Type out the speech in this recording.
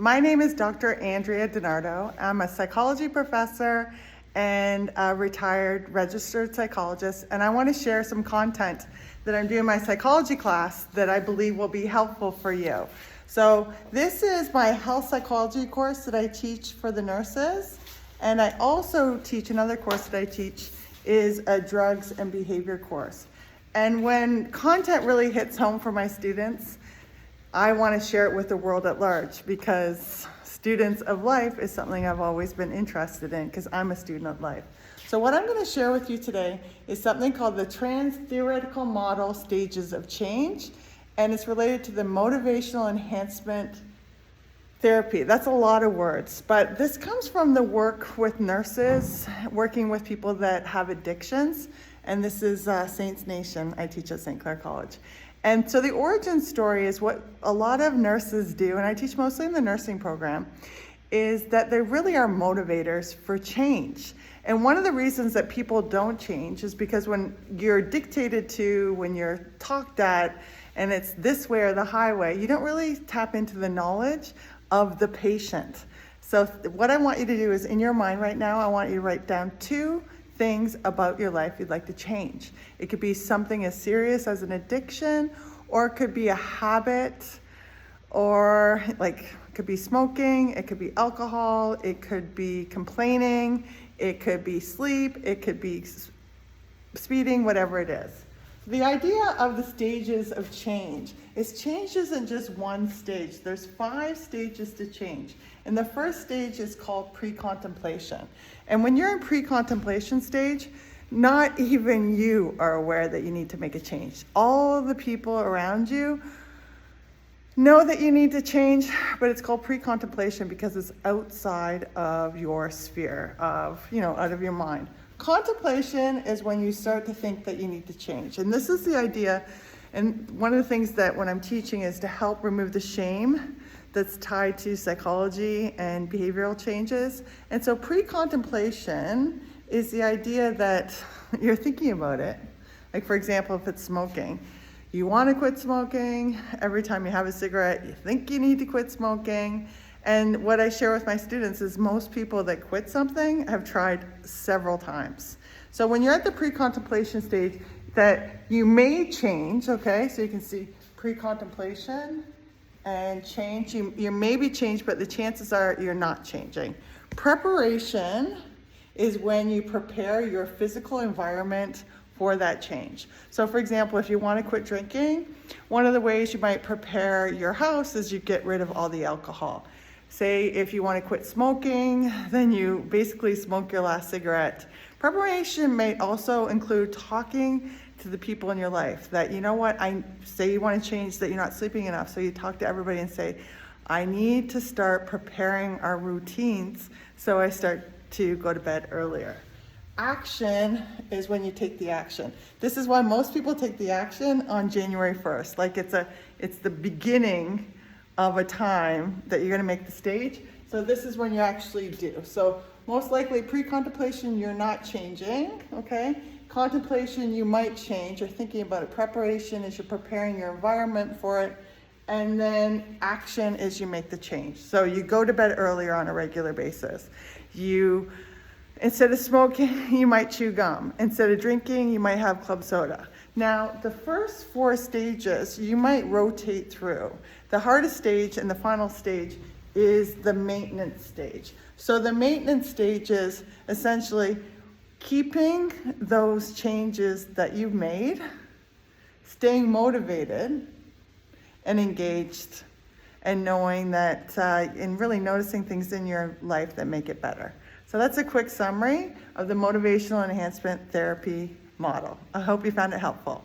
My name is Dr. Andrea Dinardo. I'm a psychology professor and a retired registered psychologist, and I want to share some content that I'm doing in my psychology class that I believe will be helpful for you. So this is my health psychology course that I teach for the nurses, and I also teach another course that I teach is a drugs and behavior course. And when content really hits home for my students, I want to share it with the world at large, because students of life is something I've always been interested in, because I'm a student of life. So what I'm going to share with you today is something called the Transtheoretical model stages of change, and it's related to the motivational enhancement therapy. That's a lot of words, but this comes from the work with nurses, working with people that have addictions, and this is Saints Nation. I teach at St. Clair College. And so the origin story is what a lot of nurses do, and I teach mostly in the nursing program, is that they really are motivators for change. And one of the reasons that people don't change is because when you're dictated to, when you're talked at, and it's this way or the highway, you don't really tap into the knowledge of the patient. So what I want you to do is, in your mind right now, I want you to write down 2 things about your life you'd like to change. It could be something as serious as an addiction, or it could be a habit, or it could be smoking, it could be alcohol, it could be complaining, it could be sleep, it could be speeding, whatever it is. The idea of the stages of change is change isn't just one stage. There's 5 stages to change. And the first stage is called precontemplation. And when you're in precontemplation stage, not even you are aware that you need to make a change. All the people around you know that you need to change, but it's called precontemplation because it's outside of your sphere of, out of your mind. Contemplation is when you start to think that you need to change. And this is the idea, and one of the things that when I'm teaching is to help remove the shame that's tied to psychology and behavioral changes. And so pre-contemplation is the idea that you're thinking about it. Like, for example, if it's smoking, you want to quit smoking. Every time you have a cigarette, you think you need to quit smoking. And what I share with my students is most people that quit something have tried several times. So when you're at the pre-contemplation stage, that you may change, okay? So you can see pre-contemplation and change. You may be changed, but the chances are you're not changing. Preparation is when you prepare your physical environment for that change. So for example, if you want to quit drinking, one of the ways you might prepare your house is you get rid of all the alcohol. Say if you want to quit smoking, then you basically smoke your last cigarette. Preparation may also include talking to the people in your life that, you know what, I say you want to change, that you're not sleeping enough. So you talk to everybody and say, I need to start preparing our routines so I start to go to bed earlier. Action is when you take the action. This is why most people take the action on January 1st. Like it's the beginning of a time that you're going to make the stage. So this is when you actually do. So most likely pre-contemplation, you're not changing, okay? Contemplation, you might change. You're thinking about it. Preparation is you're preparing your environment for it. And then action is you make the change. So you go to bed earlier on a regular basis. Instead of smoking, you might chew gum. Instead of drinking, you might have club soda. Now, the first 4 stages, you might rotate through. The hardest stage and the final stage is the maintenance stage. So the maintenance stage is essentially keeping those changes that you've made, staying motivated and engaged, and knowing that, and really noticing things in your life that make it better. So that's a quick summary of the Motivational Enhancement Therapy model. I hope you found it helpful.